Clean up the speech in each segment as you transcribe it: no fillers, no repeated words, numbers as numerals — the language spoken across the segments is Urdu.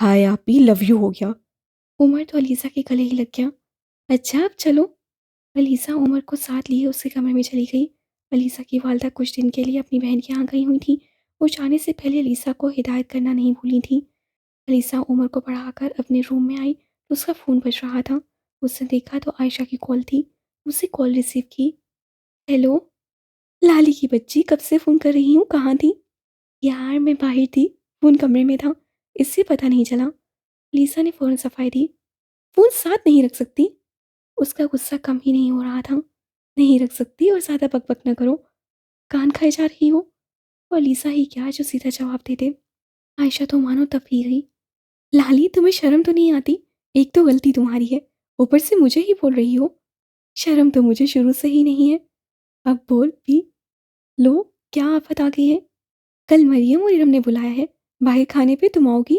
ہائے آپی، لو یو ہو گیا۔ عمر تو علیزہ کے گلے ہی لگ گیا۔ اچھا اب چلو۔ علیزہ عمر کو ساتھ لیے اس کے کمرے میں چلی گئی۔ علیزہ کی والدہ کچھ دن کے لیے اپنی بہن کے یہاں گئی ہوئی تھیں۔ وہ جانے سے پہلے علیزہ کو ہدایت کرنا نہیں بھولی تھیں۔ علیزہ عمر کو پڑھا کر اپنے روم میں آئی تو اس کا فون بج رہا تھا۔ اس نے دیکھا تو عائشہ کی کال تھی۔ اسے کال ریسیو کی۔ ہیلو، لالی کی بچی، کب سے فون کر رہی ہوں، کہاں تھی؟ یار میں باہر تھی، فون کمرے میں تھا، اس سے پتہ نہیں چلا۔ علیزہ نے فوراً صفائی دی۔ فون ساتھ نہیں رکھ سکتی؟ اس کا غصہ کم ہی نہیں ہو رہا تھا۔ نہیں رکھ سکتی اور زیادہ بک بک نہ کرو، کان کھائے جا رہی ہو۔ وہ علیزہ ہی کیا جو سیدھا جواب دے دے۔ عائشہ تو مانو تب ہی گئی۔ لالی تمہیں شرم تو نہیں آتی؟ ایک تو غلطی تمہاری ہے، اوپر سے مجھے ہی بول رہی ہو۔ شرم تو مجھے شروع سے ہی نہیں ہے۔ اب بول بھی لو، کیا آفت آ گئی ہے؟ کل مریم اور ارم نے بلایا ہے، باہر کھانے پہ تم آؤ گی؟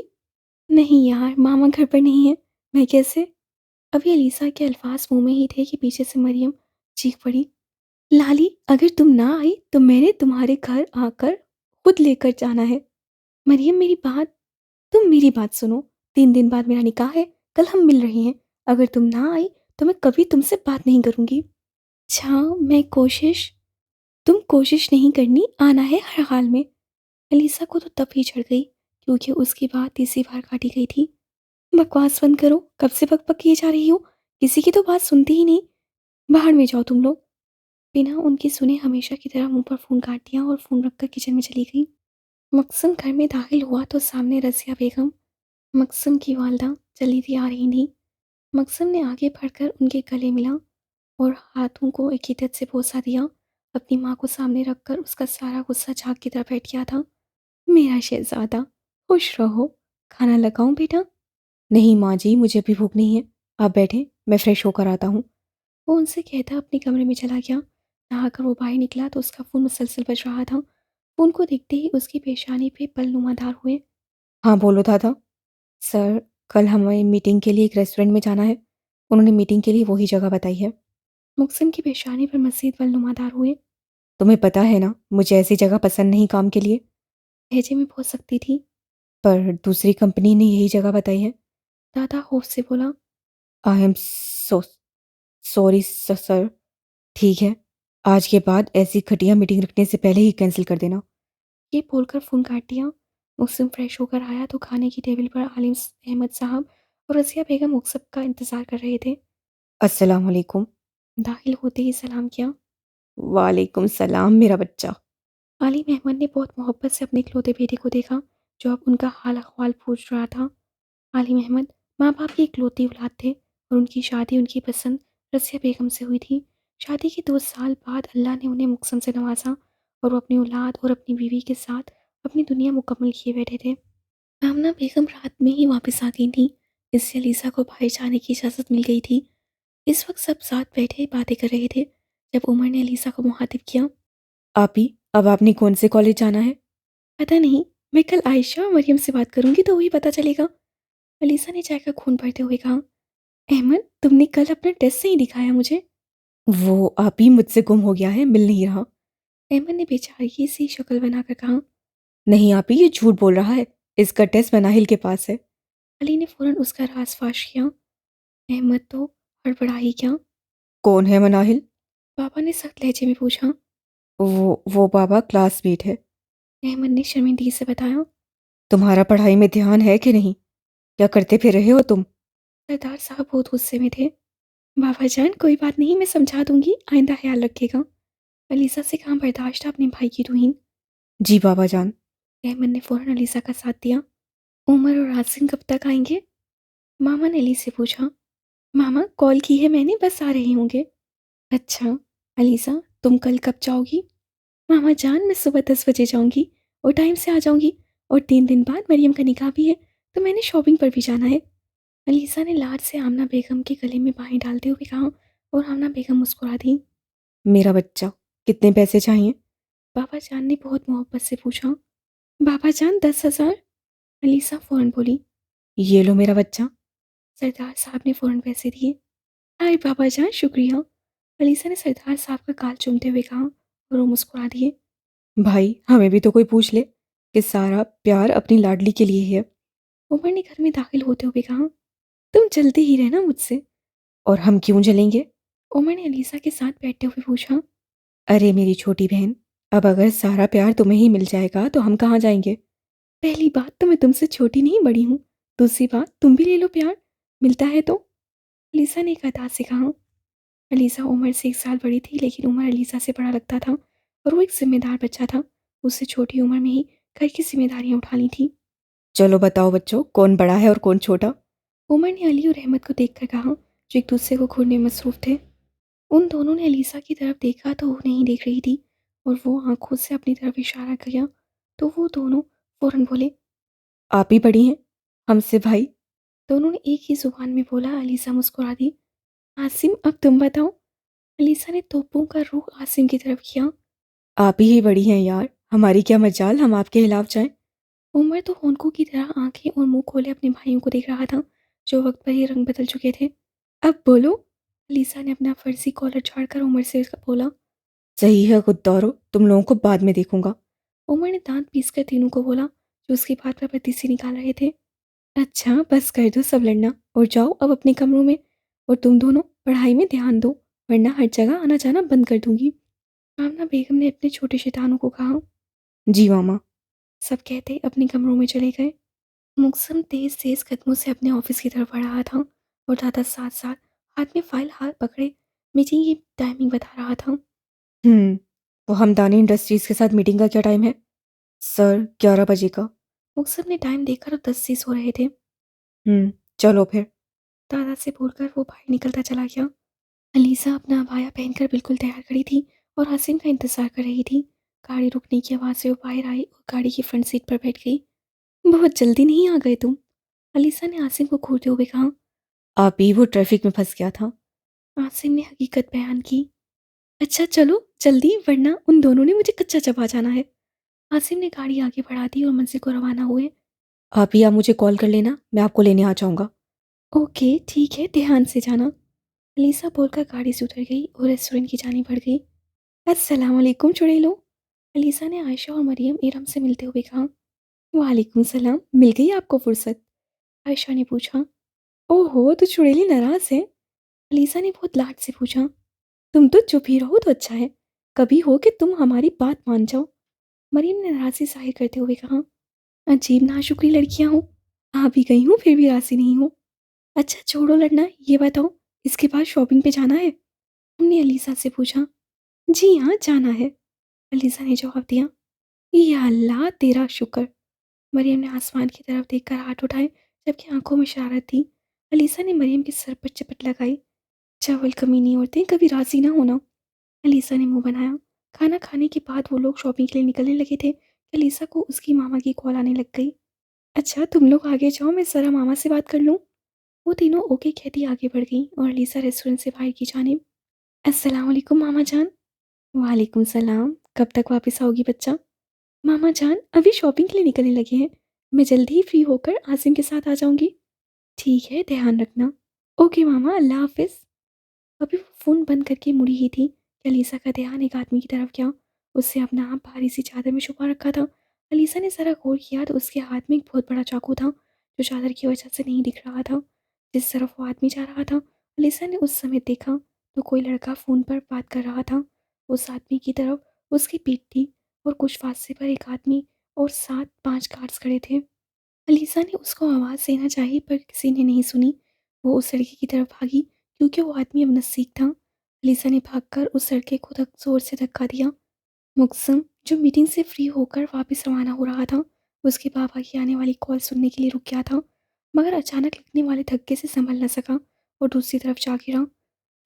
نہیں یار، ماما گھر پر نہیں ہے، میں کیسے؟ ابھی علیزہ کے الفاظ منہ میں ہی تھے کہ پیچھے سے مریم چیخ پڑی، لالی اگر تم نہ آئی تو میں نے تمہارے گھر آ کر خود لے کر جانا ہے۔ مریم تم میری بات سنو، 3 دن بعد میرا نکاح ہے، کل ہم مل رہے ہیں، اگر تم نہ آئی تو میں کبھی تم سے بات نہیں کروں گی۔ اچھا تم کوشش نہیں کرنی، آنا ہے ہر حال میں۔ علیزہ کو تو تب ہی چڑھ گئی کیونکہ اس کی بات تیسری بار کاٹی گئی تھی۔ بکواس بند کرو، کب سے بک بک کیے جا رہی ہو، کسی کی تو بات سنتی ہی نہیں، باہر میں جاؤ تم لوگ۔ بنا ان کی سنے ہمیشہ کی طرح منہ پر فون کاٹ دیا اور فون رکھ کر کچن میں چلی گئی۔ مقسم گھر میں داخل ہوا تو سامنے رضیہ بیگم، مقسم کی والدہ، چلی ہوئی آ رہی تھیں۔ مقسم نے آگے بڑھ کر ان کے گلے ملا اور ہاتھوں کو ایک حدت سے بوسہ دیا۔ اپنی ماں کو سامنے رکھ کر اس کا سارا غصہ جھاگ کی طرف بیٹھ گیا تھا۔ میرا شہزادہ، خوش رہو، کھانا لگاؤں بیٹا؟ نہیں ماں جی، مجھے ابھی بھوک نہیں ہے، آپ بیٹھیں، میں فریش ہو کر آتا ہوں۔ وہ ان سے کہتا اپنے کمرے میں چلا گیا۔ نہا کر وہ باہر نکلا تو اس کا فون مسلسل بج رہا تھا۔ فون کو دیکھتے ہی اس کی پیشانی پہ پل نمودار ہوئے۔ ہاں بولو دادا۔ سر، کل ہمیں میٹنگ کے لیے ایک ریسٹورنٹ میں جانا ہے، انہوں نے میٹنگ کے لیے وہی جگہ بتائی ہے۔ مقسم کی پیشانی پر مزید پل نمودار ہوئے۔ تمہیں پتہ ہے نا مجھے ایسی جگہ پسند نہیں کام کے لیے۔ لہجے میں بہت سختی تھی۔ پر دوسری کمپنی نے یہی جگہ بتائی ہے۔ دادا خوف سے بولا۔ I am sorry sir. ٹھیک ہے، آج کے بعد ایسی گھٹیا میٹنگ رکھنے سے پہلے ہی کینسل کر دینا۔ یہ بول کر فون کاٹ دیا۔ مقسم فریش ہو کر آیا تو کھانے کی ٹیبل پر عالم احمد صاحب اور رضیہ بیگم مقسم کا انتظار کر رہے تھے۔ السلام علیکم۔ داخل ہوتے ہی سلام کیا۔ وعلیکم السلام میرا بچہ۔ عالم احمد نے بہت محبت سے اپنے اکلوتے بیٹے کو دیکھا جو اب ان کا حال احوال پوچھ رہا تھا۔ عالم احمد ماں باپ کی اکلوتی اولاد تھے اور ان کی شادی ان کی پسند رضیہ بیگم سے ہوئی تھی۔ شادی کے 2 سال بعد اللہ نے انہیں مقسم سے نوازا اور وہ اپنی اولاد اور اپنی بیوی کے ساتھ اپنی دنیا مکمل کیے بیٹھے تھے۔ آمنہ بیگم رات میں ہی واپس آ گئی تھیں، اس سے علیزہ کو باہر جانے کی اجازت مل گئی تھی۔ اس وقت سب ساتھ بیٹھے باتیں کر رہے تھے جب عمر نے علیزہ کو مخاطب کیا۔ آپی، اب آپ نے کون سے کالج جانا ہے؟ پتہ نہیں، میں کل عائشہ اور مریم سے بات کروں گی تو وہی پتہ چلے گا۔ علیزہ نے چائے کا گھونٹ بھرتے ہوئے کہا، احمد تم نے کل اپنا ٹیسٹ نہیں دکھایا مجھے۔ وہ آپی مجھ سے گم ہو گیا ہے، مل نہیں رہا۔ احمد نے بیچارگی سی شکل بنا کر کہا۔ نہیں آپی، یہ جھوٹ بول رہا ہے، اس کا ٹیسٹ مناہل کے پاس ہے۔ علی نے فوراً اس کا راز فاش کیا۔ احمد تو ہڑبڑا ہی کیا۔ کون ہے مناہل؟ پاپا نے سخت لہجے میں پوچھا۔ وہ بابا کلاس میٹ ہے۔ احمد نے شرمندگی سے بتایا۔ تمہارا پڑھائی میں دھیان ہے کہ نہیں؟ کیا کرتے پھر رہے ہو تم؟ سردار صاحب بہت غصے میں تھے۔ بابا جان کوئی بات نہیں، میں سمجھا دوں گی، آئندہ خیال رکھے گا۔ علیزہ سے کہاں برداشت تھا اپنے بھائی کی توہین۔ جی بابا جان۔ احمد نے فوراً علیزہ کا ساتھ دیا۔ عمر اور عاصم کب تک آئیں گے؟ ماما نے علی سے پوچھا۔ ماما کال کی ہے میں نے، بس آ رہے ہوں گے۔ اچھا علیزہ تم کل کب جاؤ گی؟ ماما جان میں صبح 10 بجے جاؤں گی اور ٹائم سے آ جاؤں گی، اور 3 دن بعد مریم کا نکاح بھی ہے تو میں نے شاپنگ پر بھی جانا ہے۔ علیزہ نے لاڈ سے آمنہ بیگم کے گلے میں بائیں ڈالتے ہوئے کہا اور آمنہ بیگم مسکرا دی۔ میرا بچہ، کتنے پیسے چاہیے؟ بابا جان نے بہت محبت سے پوچھا۔ بابا جان 10,000۔ علیزہ فوراً بولی۔ یہ لو میرا بچہ۔ سردار صاحب نے فوراً پیسے دیے۔ ہائے بابا جان شکریہ۔ علیزہ نے سردار صاحب کا گال چومتے ہوئے کہا اور وہ مسکرا دیے۔ بھائی ہمیں بھی تو کوئی پوچھ لے کہ سارا پیار اپنی لاڈلی کے لیے ہی ہے۔ عمر نے گھر میں داخل ہوتے ہوئے کہا، تم چلتے ہی رہنا مجھ سے۔ اور ہم کیوں جلیں گے؟ عمر نے علیسا کے ساتھ بیٹھتے ہوئے پوچھا۔ ارے میری چھوٹی بہن، اب اگر سارا پیار تمہیں ہی مل جائے گا تو ہم کہاں جائیں گے؟ پہلی بات تو میں تم سے چھوٹی نہیں بڑی ہوں، دوسری بات تم بھی لے لو پیار، ملتا ہے تو۔ علیسا نے ایک ادا سے کہا۔ علیسا عمر سے 1 سال بڑی تھی، لیکن عمر علیسا سے بڑا لگتا تھا اور وہ ایک ذمہ دار بچہ تھا۔ اس سے چھوٹی عمر میں ہی گھر کی ذمہ داریاں اٹھا لی تھیں۔ چلو بتاؤ بچوں، کون بڑا ہے اور کون چھوٹا؟ عمر نے علی اور احمد کو دیکھ کر کہا، جو ایک دوسرے کو گھورنے میں مصروف تھے۔ ان دونوں نے علیسا کی طرف دیکھا تو وہ نہیں دیکھ رہی تھی، اور وہ آنکھوں سے اپنی طرف اشارہ کیا تو وہ دونوں فوراً بولے۔ آپ ہی بڑی ہیں ہم سے بھائی۔ دونوں نے ایک ہی زبان میں بولا۔ علیسا مسکرا دی۔ عاصم، اب تم بتاؤ۔ علیسا نے توپوں کا رخ عاصم کی طرف کیا۔ آپ ہی بڑی ہیں یار، ہماری کیا مجال ہم آپ کے خلاف جائیں۔ عمر تو ہونکوں کی طرح آنکھیں اور منہ کھولے اپنے بھائیوں کو دیکھ رہا تھا، جو وقت پر ہی رنگ بدل چکے تھے۔ اب بولو۔ علیسا نے اپنا فرضی کالر جھاڑ کر عمر سے بولا۔ صحیح ہے غدارو، تم لوگوں کو بعد میں دیکھوں گا۔ عمر نے دانت پیس کر تینوں کو بولا، جو اس کی بات پر بدی نکال رہے تھے۔ اچھا بس کر دو سب لڑنا اور جاؤ اب اپنے کمروں میں، اور تم دونوں پڑھائی میں دھیان دو، ورنہ ہر جگہ آنا جانا بند کر دوں گی۔ آمنہ بیگم نے اپنے چھوٹے شیطانوں کو کہا۔ جی ماما۔ سب کہتے اپنے کمروں میں چلے گئے۔ مقسم تیز تیز قدموں سے اپنے آفس کی طرف بڑھ رہا تھا، اور دادا ساتھ ساتھ ہاتھ میں فائل ہاتھ پکڑے میٹنگ کی ٹائمنگ بتا رہا تھا۔ وہ ہمدانی انڈسٹریز کے ساتھ میٹنگ کا کیا ٹائم ہے؟ سر 11 بجے کا۔ مقسم نے ٹائم دیکھ کر 10 سے سو رہے تھے۔ چلو پھر۔ دادا سے بول کر وہ باہر نکلتا چلا گیا۔ علیسا اپنا عبایا پہن کر بالکل تیار کھڑی تھی اور عاصم کا انتظار کر رہی تھی۔ گاڑی رکنے کی آواز سے وہ باہر آئی اور گاڑی کی فرنٹ سیٹ پر بیٹھ گئی۔ بہت جلدی نہیں آ گئے تم؟ علیسا نے عاصم کو گھورتے ہوئے کہا۔ آپ ہی وہ ٹریفک میں پھنس گیا تھا۔ عاصم نے حقیقت بیان کی۔ اچھا چلو جلدی، ورنہ ان دونوں نے مجھے کچا چبا جانا ہے۔ عاصم نے گاڑی آگے بڑھا دی اور منزل کو روانہ ہوئے۔ آپ ہی آپ مجھے کال کر لینا، میں آپ کو لینے آ جاؤں گا۔ اوکے ٹھیک ہے، دھیان سے جانا۔ علیسا بول کر گاڑی سے اتر گئی اور ریسٹورنٹ کی جانب بڑھ گئی۔ السلام علیکم چڑیلو۔ علیسا نے عائشہ اور مریم ارم سے ملتے ہوئے کہا۔ وعلیکم السلام، مل گئی آپ کو فرصت؟ عائشہ نے پوچھا۔ اوہ ہو، تو چڑیلی ناراض ہے؟ علیسا نے بہت لاڈ سے پوچھا۔ تم تو چپ ہی رہو تو اچھا ہے، کبھی ہو کہ تم ہماری بات مان جاؤ۔ مریم نے ناراضی ظاہر کرتے ہوئے کہا۔ عجیب ناشکری لڑکیاں ہوں، آ بھی گئی ہوں پھر بھی راضی نہیں ہوں۔ اچھا چھوڑو لڑنا، یہ بتاؤ اس کے بعد شاپنگ پہ جانا ہے؟ ہم نے علیسا سے پوچھا۔ جی ہاں جانا ہے، علیسا نے جواب دیا۔ یا اللہ تیرا شکر۔ مریم نے آسمان کی طرف دیکھ کر ہاتھ اٹھائے، جبکہ آنکھوں میں شرارت تھی۔ علیسا نے مریم کے سر پر چپٹ لگائی۔ چاول کمینی عورتیں، کبھی راضی نہ ہونا۔ علیسا نے منہ بنایا۔ کھانا کھانے کے بعد وہ لوگ شاپنگ کے لیے نکلنے لگے تھے کہ علیسا کو اس کی ماما کی کال آنے لگ گئی۔ اچھا تم لوگ آگے جاؤ، میں ذرا ماما سے بات کر لوں۔ وہ تینوں اوکے کہتی آگے بڑھ گئیں اور علیسا ریسٹورنٹ سے باہر کی جانب۔ السلام علیکم ماما جان۔ وعلیکم السلام، کب تک واپس آؤ گی بچہ؟ ماما جان ابھی شاپنگ کے لیے نکلنے لگے ہیں، میں جلدی ہی فری ہو کر عاصم کے ساتھ آ جاؤں گی۔ ٹھیک ہے دھیان رکھنا۔ اوکے ماما، اللہ حافظ۔ ابھی وہ فون بند کر کے مڑی ہی تھی کہ علیسا کا دھیان ایک آدمی کی طرف گیا۔ اس سے اپنا آپ بھاری سی چادر میں چھپا رکھا تھا۔ علیسا نے ذرا غور کیا تو اس کے ہاتھ میں ایک بہت بڑا چاقو تھا، جو چادر کی وجہ سے نہیں دکھ رہا تھا۔ جس طرف وہ آدمی جا رہا تھا، علیسا نے اس سمے دیکھا تو کوئی لڑکا فون پر بات کر رہا تھا۔ اس آدمی کی طرف اس کی پیٹھ تھی اور کچھ فاصلے پر ایک آدمی اور 7-5 گارڈز کھڑے تھے۔ علیسا نے اس کو آواز دینا چاہی پر کسی نے نہیں سنی۔ وہ اس لڑکے کی طرف بھاگی کیونکہ وہ آدمی اب نزدیک تھا۔ علیسا نے بھاگ کر اس لڑکے کو زور سے دھکا دیا۔ مقسم، جو میٹنگ سے فری ہو کر واپس روانہ ہو رہا تھا، اس کے بابا کی آنے والی کال سننے کے لیے رک گیا تھا، مگر اچانک لگنے والے دھکے سے سنبھل نہ سکا اور دوسری طرف جا گرا۔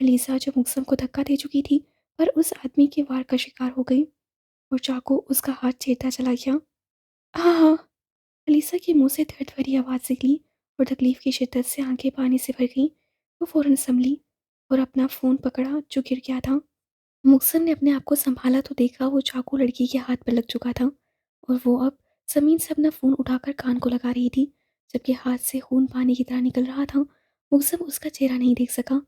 علیسا جو مقسم کو دھکا دے چکی تھی، پر اس آدمی کے وار کا شکار ہو گئی اور چاقو اس کا ہاتھ چیرتا چلا گیا۔ ہاں، علیسا کے منہ سے درد بھری آواز نکلی اور تکلیف کی شدت سے آنکھیں پانی سے بھر گئیں۔ وہ فوراً سنبھلی اور اپنا فون پکڑا جو گر گیا تھا۔ مقسم نے اپنے آپ کو سنبھالا تو دیکھا وہ چاقو لڑکی کے ہاتھ پر لگ چکا تھا اور وہ اب زمین سے اپنا فون اٹھا کر کان کو لگا رہی تھی، جبکہ ہاتھ سے خون پانی کی طرح نکل رہا تھا۔ مقسم اس کا چہرہ نہیں دیکھ سکا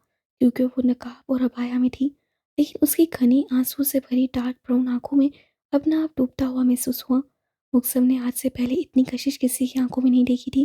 کیونکہ وہ نقاب اور عبایا میں تھی، لیکن اس کی گھنی آنسو سے بھری ڈارک براؤن آنکھوں میں اپنا آپ ڈوبتا ہوا محسوس ہوا۔ مقسم نے آج سے پہلے اتنی کشش کسی کی آنکھوں میں نہیں دیکھی تھی۔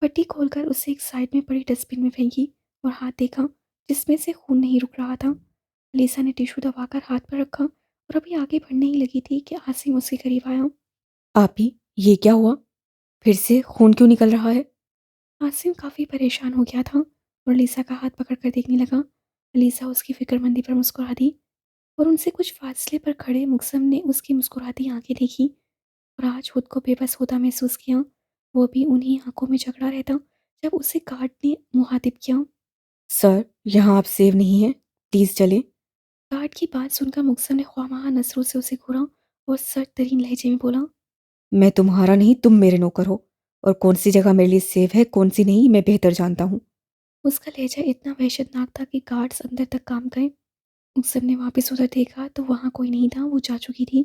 پٹی کھول کر اسے ایک سائڈ میں پڑی ڈسٹ بن میں پھینکی اور ہاتھ دیکھا جس میں سے خون نہیں رک رہا تھا۔ علیسا نے ٹیشو دبا کر ہاتھ پر رکھا اور ابھی آگے بڑھنے ہی لگی تھی کہ عاصم اس کے قریب آیا۔ آپ ہی، یہ کیا ہوا؟ پھر سے خون کیوں نکل رہا ہے؟ عاصم کافی پریشان ہو گیا تھا اور علیسا کا ہاتھ پکڑ کر دیکھنے لگا۔ علیسا اس کی فکر مندی پر مسکرا دی اور ان سے کچھ فاصلے پر کھڑے مقسم نے اس کی مسکراتی آنکھیں دیکھی اور آج خود کو بے بس ہوتا محسوس کیا۔ وہ بھی انہی آنکھوں میں جھگڑا رہتا جب اسے گارڈ نے مخاطب کیا۔ سر، یہاں آپ سیو نہیں ہیں، پلیز چلیں۔ گارڈ کی بات سن کر مقسم نے خواہ نظروں سے اسے گھورا اور سرد ترین لہجے میں بولا، میں تمہارا نہیں، تم میرے نوکر ہو، اور کون سی جگہ میرے لیے سیف ہے کون سی نہیں میں بہتر جانتا ہوں۔ اس کا لہجہ اتنا وحشت ناک تھا کہ گارڈز اندر تک کام گئے۔ مقسم نے واپس ادھر دیکھا تو وہاں کوئی نہیں تھا، وہ جا چکی تھی۔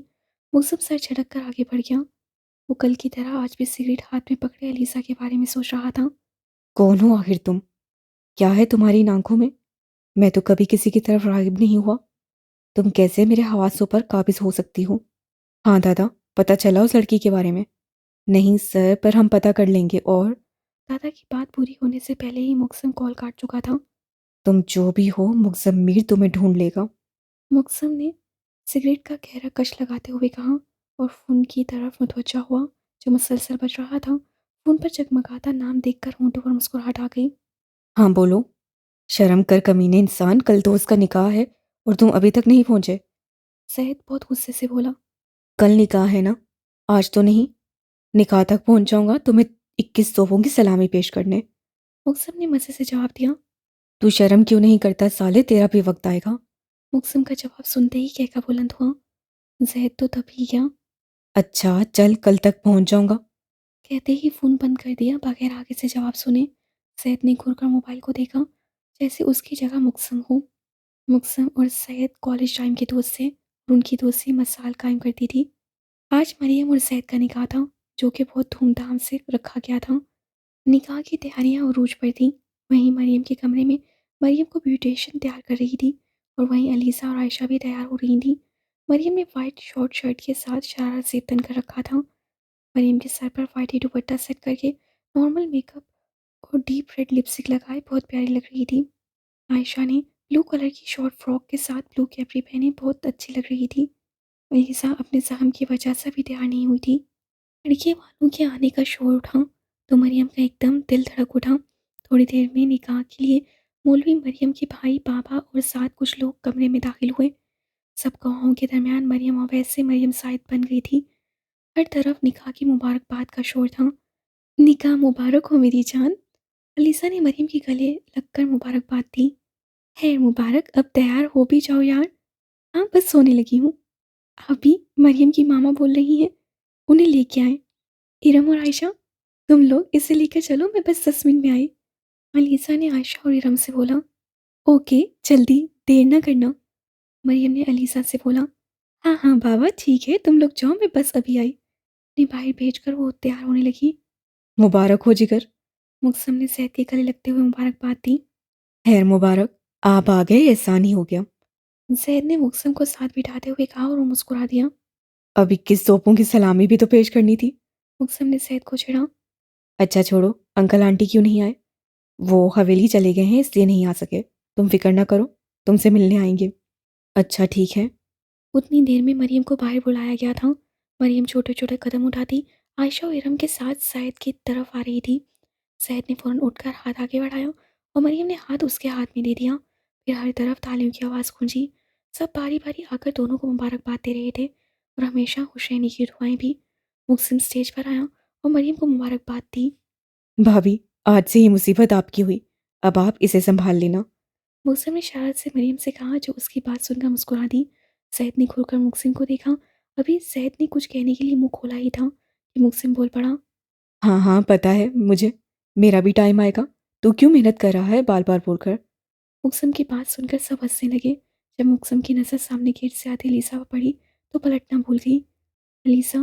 مقسم سر جھٹک کر آگے بڑھ گیا۔ وہ کل کی طرح آج بھی سگریٹ ہاتھ میں پکڑے علیسا کے بارے میں سوچ رہا تھا۔ کون ہو آخر تم؟ کیا ہے تمہاری ان آنکھوں میں؟ میں تو کبھی کسی کی طرف راغب نہیں ہوا، تم کیسے میرے حواسوں پر قابض ہو سکتی ہو؟ ہاں دادا، پتہ چلا اس لڑکی کے بارے میں؟ نہیں سر، پر ہم پتہ کر لیں گے۔ اور دادا کی بات پوری ہونے سے پہلے ہی مقسم کال کاٹ چکا تھا۔ تم جو بھی ہو، مزمیر تمہیں ڈھونڈ لے گا۔ مقسم نے سگریٹ کا گہرا کش لگاتے ہوئے کہا اور فون کی طرف متوجہ ہوا جو مسلسل بج رہا تھا۔ فون پر جگمگاتا نام دیکھ کر ہونٹوں پر مسکراہٹ آ گئی۔ ہاں بولو۔ شرم کر کمینے انسان، کل تو اس کا نکاح ہے اور تم ابھی تک نہیں پہنچے۔ سید بہت غصے سے بولا، کل نکاح ہے نا، آج تو نہیں۔ نکاح تک پہنچ جاؤں گا تمہیں 21 توپوں کی سلامی پیش کرنے۔ مقسم نے مزے سے جواب دیا۔ تو شرم کیوں نہیں کرتا سالے، تیرا بھی وقت آئے گا۔ مقسم کا جواب سنتے ہی کہکا بلند ہوا۔ زید تو تب ہی گیا۔ اچھا چل، کل تک پہنچ جاؤں گا۔ کہتے ہی فون بند کر دیا بغیر آگے سے جواب سنے۔ سید نے گھور کر موبائل کو دیکھا جیسے اس کی جگہ مقسم ہو۔ مقسم اور سید کالج ٹائم کے دوست تھے اور ان کی دوستی مسال قائم کرتی تھی۔ آج مریم اور سید کا نکاح تھا جو کہ بہت دھوم دھام سے رکھا گیا تھا۔ نکاح کی تیاریاں عروج پر تھیں۔ وہیں مریم کے کمرے میں مریم کو بیوٹیشن تیار کر رہی تھی اور وہیں علیسا اور عائشہ بھی تیار ہو رہی تھیں۔ مریم نے وائٹ شارٹ شرٹ کے ساتھ شرارہ زیب تن کر رکھا تھا۔ مریم کے سر پر وائٹ ہی دوپٹہ سیٹ کر کے نارمل میک اپ اور ڈیپ ریڈ لپسٹک لگائے بہت پیاری لگ رہی تھی۔ عائشہ نے بلو کلر کی شارٹ فراک کے ساتھ بلو کیپری پہنے بہت اچھی لگ رہی تھی۔ علیسا اپنے زخم کی وجہ سے بھی تیار نہیں ہوئی تھی۔ لڑکے والوں کے آنے کا شور اٹھا تو مریم کا ایک دم دل دھڑک اٹھا۔ تھوڑی دیر میں نکاح کے لیے مولوی، مریم کے بھائی، بابا اور ساتھ کچھ لوگ کمرے میں داخل ہوئے۔ سب گواہوں کے درمیان مریم اویس سے مریم سعید بن گئی تھی۔ ہر طرف نکاح کی مبارکباد کا شور تھا۔ نکاح مبارک ہو میری جان۔ علیسا نے مریم کے گلے لگ کر مبارکباد دی۔ خیر مبارک، اب تیار ہو بھی جاؤ یار۔ ہاں بس سونے لگی ہوں۔ ابھی مریم کی ماما بول رہی ہیں انہیں لے کے آئیں۔ ارم اور عائشہ تم لوگ اسے لے کر چلو، میں بس 10 منٹ میں آئی۔ علیسا نے عائشہ اور ارم سے بولا، اوکے جلدی، دیر نہ کرنا۔ مریم نے علیسا سے بولا، ہاں ہاں بابا ٹھیک ہے، تم لوگ جاؤ، میں بس ابھی آئی۔ اپنی باہر بھیج کر وہ تیار ہونے لگی۔ مبارک ہو جگر۔ مقسم نے سید کے گلے لگتے ہوئے مبارکباد دی۔ خیر مبارک، آپ آ گئے، احسان ہی ہو گیا۔ زید نے مقسم کو ساتھ بٹھاتے ہوئے کہا اور وہ مسکرا دیا۔ اب 21 توپوں کی سلامی بھی تو پیش کرنی تھی۔ مقسم نے سید کو چھڑا۔ اچھا چھوڑو، انکل آنٹی کیوں نہیں آئے؟ وہ حویلی چلے گئے ہیں اس لیے نہیں آ سکے، تم فکر نہ کرو، تم سے ملنے آئیں گے۔ اچھا ٹھیک ہے۔ اتنی دیر میں مریم کو باہر بلایا گیا تھا۔ مریم چھوٹے چھوٹے قدم اٹھاتی عائشہ و ارم کے ساتھ سید کی طرف آ رہی تھی۔ سید نے فوراً اٹھ کر ہاتھ آگے بڑھایا اور مریم نے ہاتھ اس کے ہاتھ میں دے دیا۔ پھر ہر طرف تالیوں کی آواز گونجی۔ سب باری باری آ کر دونوں کو مبارکباد دے رہے تھے اور ہمیشہ خوش رہنے کی دعائیں بھی۔ مقسم اسٹیج پر آیا اور مریم کو مبارکباد دی۔ بھابھی، آج سے یہ مصیبت آپ کی ہوئی، اب آپ اسے سنبھال لینا۔ مقسم نے شرارت سے مریم سے کہا جو اس کی بات سن کر مسکرا دی۔ سید نے کھل کر مقسم کو دیکھا۔ ابھی سید نے کچھ کہنے کے لیے منہ کھولا ہی تھا کہ مقسم بول پڑا، ہاں ہاں پتہ ہے مجھے، میرا بھی ٹائم آئے گا، تو کیوں محنت کر رہا ہے بار بار بول کر؟ مقسم کی بات سن کر سب ہنسنے لگے۔ جب مقسم کی نظر سامنے گیٹ سے آتی علیسا پر پڑی تو پلٹنا بھول گئی۔ علیسا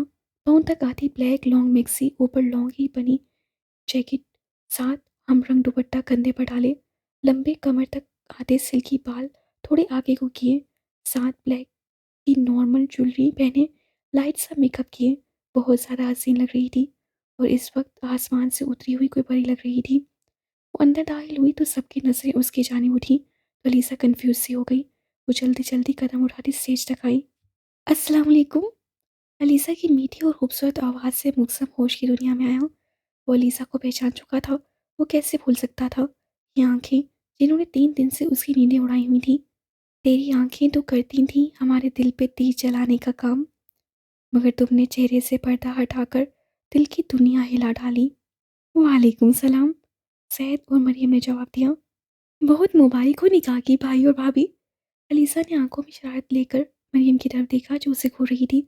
پاؤں تک آتی بلیک لانگ میکسی، اوپر لانگ ہی بنی جیکٹ، ساتھ ہم رنگ دوپٹہ کندھے پر ڈالے، لمبے کمر تک آتے سلکی بال تھوڑے آگے کو کیے، ساتھ بلیک کی نارمل جویلری پہنے، لائٹ سا میک اپ کیے، بہت زیادہ حسین لگ رہی تھی اور اس وقت آسمان سے اتری ہوئی کوئی پری لگ رہی تھی۔ وہ اندر داخل ہوئی تو سب کی نظریں اس کی جانب اٹھی تو علیسا کنفیوز سی ہو گئی۔ وہ جلدی جلدی قدم اٹھاتی اسٹیج تک آئی۔ السلام علیکم۔ علیسا کی میٹھی اور خوبصورت آواز سے مقسم ہوش کی دنیا میں آیا۔ وہ علیسا کو پہچان چکا تھا۔ وہ کیسے بھول سکتا تھا یہ آنکھیں جنہوں نے 3 دن سے اس کی نیندیں اڑائی ہوئی تھیں۔ تیری آنکھیں تو کرتی تھیں ہمارے دل پہ تیر جلانے کا کام، مگر تم نے چہرے سے پردہ ہٹا کر دل کی دنیا ہلا ڈالی۔ وعلیکم السلام، سعید اور مریم نے جواب دیا۔ بہت مبارک ہو نکاح کی بھائی اور بھابھی۔ علیسا نے آنکھوں میں شرارت لے کر مریم کی طرف دیکھا جو اسے گھور رہی تھی۔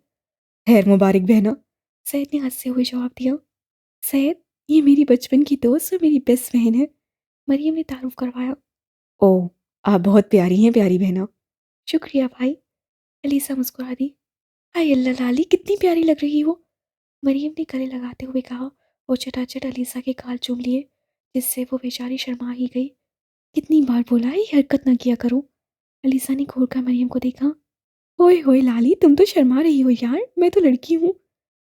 خیر مبارک بہنا۔ سعید نے ہنستے ہوئے جواب دیا۔ سعید، یہ میری بچپن کی دوست اور میری بیسٹ بہن ہے، مریم نے تعارف کروایا۔ اوہ، آپ بہت پیاری ہیں پیاری بہنا۔ شکریہ بھائی، علیسا مسکرا دی۔ ہائے اللہ لالی، کتنی پیاری لگ رہی ہو، مریم نے گلے لگاتے ہوئے کہا اور چٹا چٹ علیسا کے گال چوم لیے، جس سے وہ بیچاری شرما ہی گئی۔ کتنی بار بولا ہے یہ حرکت نہ کیا کرو، علیسا نے گھور کر مریم کو دیکھا۔ ہوئے ہوئے لالی، تم تو شرما رہی ہو یار، میں تو لڑکی ہوں،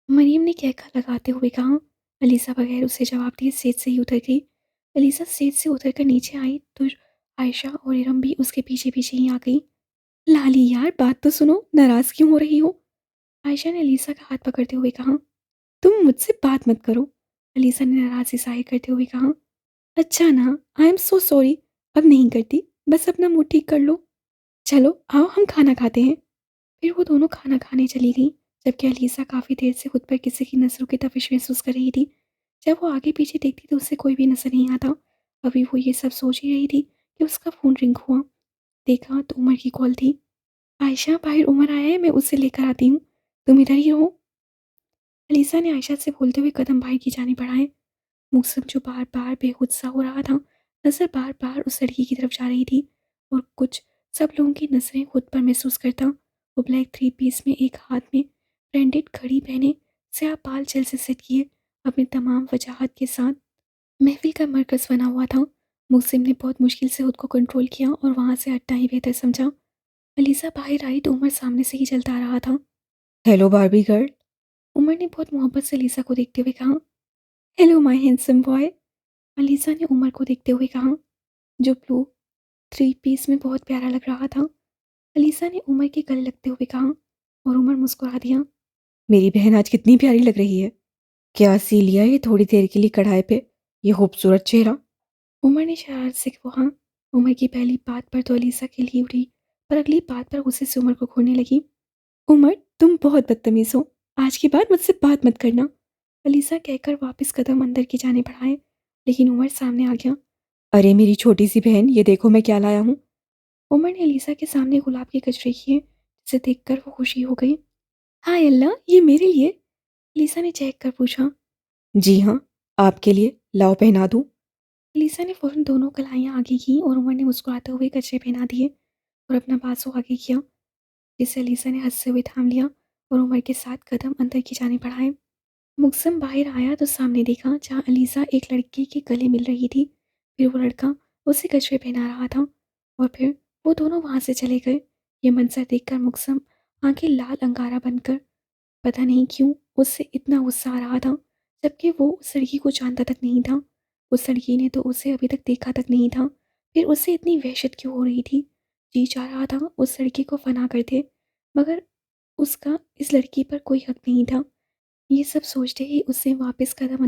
مریم نے کہکا لگاتے ہوئے کہا۔ علیسا بغیر اسے جواب دیے اسٹیج سے ہی اتر گئی۔ علیسا اسٹیج سے اتر کر نیچے آئی تو عائشہ اور ارم بھی اس کے پیچھے پیچھے ہی آ گئی۔ لالی یار، بات تو سنو، ناراض کیوں ہو رہی ہو، عائشہ نے علیسا کا ہاتھ پکڑتے ہوئے کہا۔ تم مجھ سے بات مت کرو، علیسا نے ناراضی ظاہر کرتے ہوئے کہا۔ اچھا نا، آئی ایم سو سوری، اب نہیں کرتی، بس اپنا موڈ ٹھیک کر لو، چلو آؤ ہم کھانا کھاتے ہیں۔ پھر وہ دونوں کھانا کھانے چلی گئیں، جبکہ علیسا کافی دیر سے خود پر کسی کی نظروں کی تپش محسوس کر رہی تھی۔ جب وہ آگے پیچھے دیکھتی تو اسے کوئی بھی نظر نہیں آتا۔ ابھی وہ یہ سب سوچ ہی رہی تھی کہ اس کا فون رنگ ہوا، دیکھا تو عمر کی کال تھی۔ عائشہ، باہر عمر آیا ہے، میں اسے لے کر آتی ہوں، تم ادھر ہی رہو، علیسا نے عائشہ سے بولتے ہوئے قدم باہر کی جانب بڑھائے۔ موسم جو بار بار بے خود سا ہو رہا تھا، نظر بار بار اس لڑکی کی طرف جا رہی تھی اور کچھ سب لوگوں کی نظریں خود پر محسوس کرتا۔ وہ بلیک 3 پیس میں ایک ہاتھ میں برینڈڈ گھڑی پہنے، سیاہ بال جل سے سیٹ کیے، اپنے تمام وجاہت کے ساتھ محفل کا مرکز بنا ہوا تھا۔ موسم نے بہت مشکل سے خود کو کنٹرول کیا اور وہاں سے ہٹنا ہی بہتر سمجھا۔ علیسا باہر آئی تو عمر سامنے سے ہی چلتا آ رہا تھا۔ Hello باربی girl. عمر نے بہت محبت سے علیسا کو دیکھتے ہوئے کہا۔ ہیلو مائی ہینڈسم بوائے، علیسا نے عمر کو دیکھتے ہوئے کہا، جو بلو 3 پیس میں بہت پیارا لگ رہا تھا۔ علیسا نے عمر کے گلے لگتے ہوئے کہا اور عمر مسکرا دیا۔ میری بہن آج کتنی پیاری لگ رہی ہے، کیا سی لیا یہ تھوڑی دیر کے لیے کڑھائی پہ یہ خوبصورت چہرہ۔ عمر نے شرارت سے کہا۔ عمر کی پہلی بات پر تو علیسا کے لیے اٹھی، پر اگلی بات پر غصے سے عمر کو کھونے لگی۔ عمر، تم بہت بدتمیز ہو، آج کے بعد مجھ سے بات مت کرنا، علیسا کہہ کر واپس قدم اندر کی جانب بڑھائے، لیکن عمر سامنے آ گیا۔ ارے میری چھوٹی سی بہن، یہ دیکھو میں کیا لایا ہوں۔ عمر نے علیسا کے سامنے گلاب کے گجرے کیے، جسے دیکھ کر وہ خوشی ہو گئی۔ ہائے اللہ، یہ میرے لیے، علیسا نے چہک کر پوچھا۔ جی ہاں، آپ کے لیے، لاؤ پہنا دوں۔ علیسا نے فوراً دونوں کلائیاں آگے کیں اور عمر نے مسکراتے ہوئے گجرے پہنا دیے اور اپنا بازو آگے کیا، جسے علیسا نے ہنستے ہوئے تھام لیا اور عمر کے ساتھ قدم اندر کی جانب بڑھائے۔ مقسم باہر آیا تو سامنے دیکھا جہاں علیسا ایک لڑکے کے گلے مل رہی تھی، پھر وہ لڑکا اسے گجرے پہنا رہا تھا اور پھر وہ دونوں وہاں سے چلے گئے۔ یہ منظر دیکھ کر مقسم آنکھیں لال انگارہ بن کر پتہ نہیں کیوں اس سے اتنا غصہ آ رہا تھا، جبکہ وہ اس لڑکی کو جانتا تک نہیں تھا۔ اس لڑکی نے تو اسے ابھی تک دیکھا تک نہیں تھا، پھر اس سے اتنی وحشت کیوں ہو رہی تھی؟ جی چاہ رہا تھا اس لڑکی کو فنا کر دے، مگر اس کا اس لڑکی پر کوئی حق نہیں تھا۔ یہ سب سوچتے ہی اسے واپس قدم